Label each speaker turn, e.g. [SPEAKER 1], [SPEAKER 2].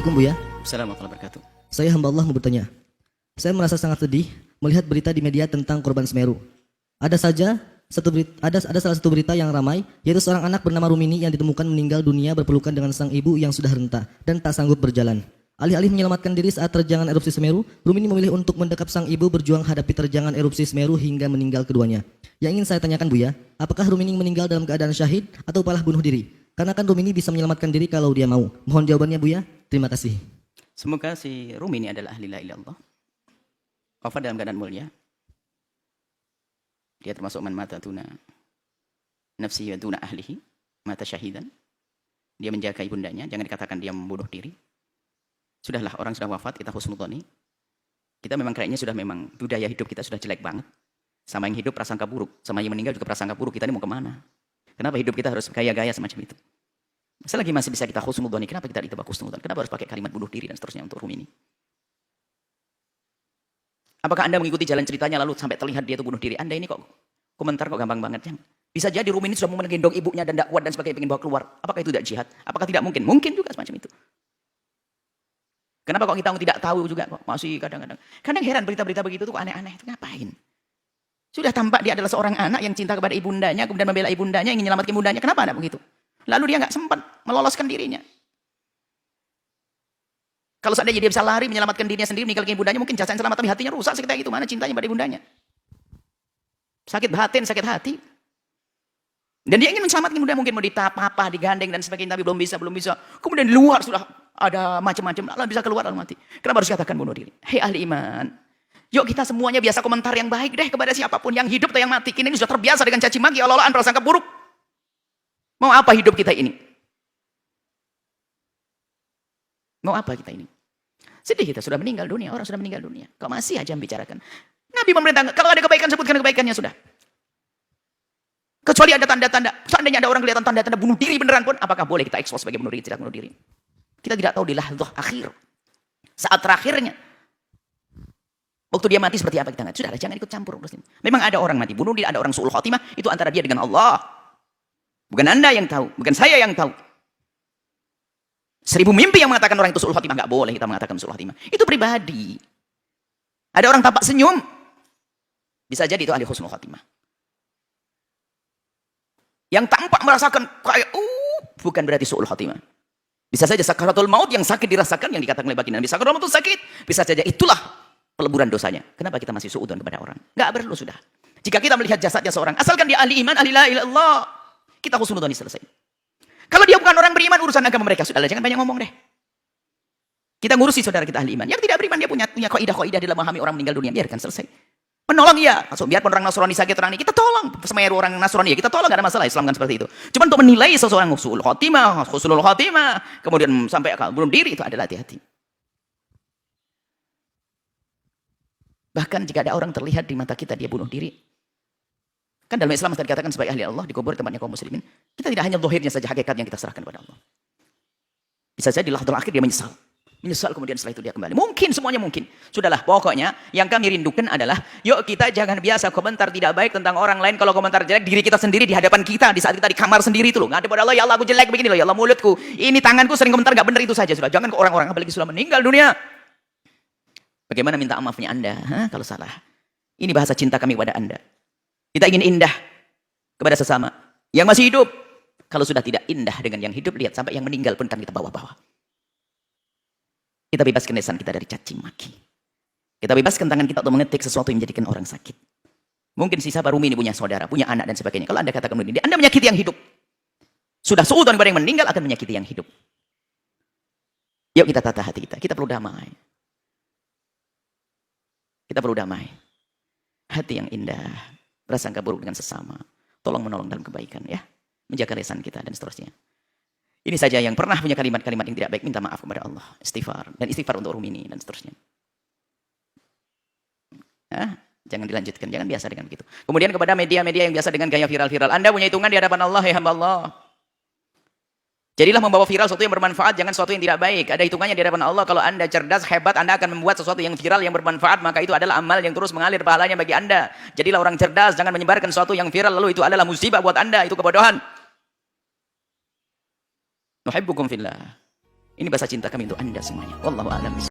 [SPEAKER 1] Assalamualaikum Buya.
[SPEAKER 2] Assalamualaikum warahmatullahi wabarakatuh.
[SPEAKER 1] Saya hamba Allah mau bertanya. Saya merasa sangat sedih melihat berita di media tentang korban Semeru. Ada salah satu berita yang ramai, yaitu seorang anak bernama Rumini yang ditemukan meninggal dunia berpelukan dengan sang ibu yang sudah renta dan tak sanggup berjalan. Alih-alih menyelamatkan diri saat terjangan erupsi Semeru, Rumini memilih untuk mendekap sang ibu berjuang hadapi terjangan erupsi Semeru hingga meninggal keduanya. Yang ingin saya tanyakan Buya, apakah Rumini meninggal dalam keadaan syahid atau malah bunuh diri? Karena kan Rumini bisa menyelamatkan diri kalau dia mau. Mohon jawabannya Buya. Terima kasih.
[SPEAKER 2] Semoga si Rumi ini adalah ahli la ilaha illallah. Wafat dalam keadaan mulia. Dia termasuk man mata tuna nafsi wa tuna ahlihi, mata syahidan. Dia menjaga ibundanya, jangan dikatakan dia membunuh diri. Sudahlah, orang sudah wafat, kita husnudzoni. Kita memang kayaknya sudah memang budaya hidup kita sudah jelek banget. Sama yang hidup prasangka buruk, sama yang meninggal juga prasangka buruk. Kita ini mau kemana? Kenapa hidup kita harus gaya-gaya semacam itu? Selagi masih bisa kita husnudzoni, kenapa kita ditebak husnudzon? Kenapa harus pakai kalimat bunuh diri dan seterusnya untuk Rumi ini? Apakah Anda mengikuti jalan ceritanya lalu sampai terlihat dia itu bunuh diri? Anda ini kok komentar kok gampang banget. Bisa jadi Rumi ini sudah mau menggendong ibunya dan tidak kuat dan sebagainya, ingin bawa keluar. Apakah itu tidak jihad? Apakah tidak mungkin? Mungkin juga semacam itu. Kenapa kok kita tidak tahu juga kok masih kadang-kadang. Kadang heran berita-berita begitu tuh aneh-aneh. Itu ngapain? Sudah tampak dia adalah seorang anak yang cinta kepada ibundanya, kemudian membela ibundanya, ingin menyelamatkan ibundanya. Kenapa anak begitu? Lalu dia nggak sempat meloloskan dirinya. Kalau seandainya dia bisa lari, menyelamatkan dirinya sendiri, meninggalkan ibundanya, mungkin jasanya selamat, tapi hatinya rusak sekitar itu. Mana cintanya pada ibundanya? Sakit batin, sakit hati. Dan dia ingin menyelamatkan ibundanya, mungkin mau ditapah, digandeng dan sebagainya, tapi belum bisa. Kemudian di luar sudah ada macam-macam, lalu bisa keluar lalu mati. Kenapa harus dikatakan bunuh diri? Hei ahli iman, yuk kita semuanya biasa komentar yang baik deh kepada siapapun, yang hidup atau yang mati. Kini ini sudah terbiasa dengan caci maki, olah-olahan, prasangka buruk. Mau apa hidup kita ini? Mau apa kita ini? Sedih kita sudah meninggal dunia, orang sudah meninggal dunia. Kok masih aja membicarakan? Nabi memerintahkan, kalau ada kebaikan sebutkan kebaikannya sudah. Kecuali ada tanda-tanda, seandainya ada orang kelihatan tanda-tanda bunuh diri beneran pun, apakah boleh kita ekspos sebagai bunuh diri, tidak bunuh diri? Kita tidak tahu di lahdzah akhir. Saat terakhirnya. Waktu dia mati seperti apa kita nggak? Sudah, jangan ikut campur. Memang ada orang mati bunuh diri, ada orang su'ul khotimah, itu antara dia dengan Allah. Bukan Anda yang tahu, bukan saya yang tahu. 1000 mimpi yang mengatakan orang itu su'ul khotimah, nggak boleh kita mengatakan su'ul khotimah. Itu pribadi. Ada orang tampak senyum, bisa jadi itu ahli husnul khotimah. Yang tampak merasakan kayak bukan berarti su'ul khotimah. Bisa saja sakaratul maut yang sakit dirasakan, yang dikatakan oleh baginda Nabi, sakaratul maut itu sakit, bisa saja itulah peleburan dosanya. Kenapa kita masih suudzon kepada orang? Nggak perlu sudah. Jika kita melihat jasadnya seorang, asalkan dia ahli iman, ahli la ilaha illallah, kita husnudzoni selesai. Kalau dia bukan orang beriman, urusan agama mereka. Sudahlah, jangan banyak ngomong deh. Kita ngurusi saudara kita ahli iman. Yang tidak beriman, dia punya kaidah-kaidah dalam memahami orang meninggal dunia. Biarkan selesai. Menolong iya. Biarpun orang Nasrani sakit orang ini, kita tolong. Semeru orang Nasrani ya, kita tolong. Gak ada masalah, Islam kan seperti itu. Cuma untuk menilai seseorang husnul khotimah, kemudian sampai bunuh diri, itu adalah hati-hati. Bahkan jika ada orang terlihat di mata kita, dia bunuh diri. Kan dalam Islam kita dikatakan sebagai ahli Allah, dikubur tempatnya kaum muslimin. Kita tidak hanya zahirnya saja, hakikat yang kita serahkan kepada Allah. Bisa saja di lahdzah akhir dia menyesal. Menyesal kemudian setelah itu dia kembali. Mungkin, semuanya mungkin. Sudahlah, pokoknya yang kami rindukan adalah, yuk kita jangan biasa komentar tidak baik tentang orang lain. Kalau komentar jelek, diri kita sendiri di hadapan kita, di saat kita di kamar sendiri itu loh. Ngadep pada Allah, ya Allah aku jelek begini loh, ya Allah mulutku. Ini tanganku sering komentar gak benar itu saja. Sudah, jangan ke orang-orang, apalagi sudah meninggal dunia. Bagaimana minta maafnya Anda kalau salah? Ini bahasa cinta kami kepada Anda. Kita ingin indah kepada sesama yang masih hidup. Kalau sudah tidak indah dengan yang hidup, lihat sampai yang meninggal pun kan kita bawa-bawa. Kita bebaskan lisan kita dari caci maki. Kita bebaskan tangan kita untuk mengetik sesuatu yang menjadikan orang sakit. Mungkin si sahabat Rumi ini punya saudara, punya anak dan sebagainya. Kalau Anda katakan begini, Anda menyakiti yang hidup. Sudah suudzon kepada yang meninggal akan menyakiti yang hidup. Yuk kita tata hati kita. Kita perlu damai. Kita perlu damai. Hati yang indah. Prasangka buruk dengan sesama. Tolong menolong dalam kebaikan ya. Menjaga lisan kita dan seterusnya. Ini saja yang pernah punya kalimat-kalimat yang tidak baik. Minta maaf kepada Allah. Istighfar. Dan istighfar untuk Rumini dan seterusnya. Jangan dilanjutkan. Jangan biasa dengan begitu. Kemudian kepada media-media yang biasa dengan gaya viral-viral. Anda punya hitungan di hadapan Allah ya hamba Allah. Jadilah membawa viral sesuatu yang bermanfaat, jangan sesuatu yang tidak baik. Ada hitungannya di hadapan Allah. Kalau Anda cerdas, hebat, Anda akan membuat sesuatu yang viral, yang bermanfaat, maka itu adalah amal yang terus mengalir pahalanya bagi Anda. Jadilah orang cerdas, jangan menyebarkan sesuatu yang viral, lalu itu adalah musibah buat Anda, itu kebodohan. Nuhibbukum fillah. Ini bahasa cinta kami untuk Anda semuanya. Wallahu a'lam.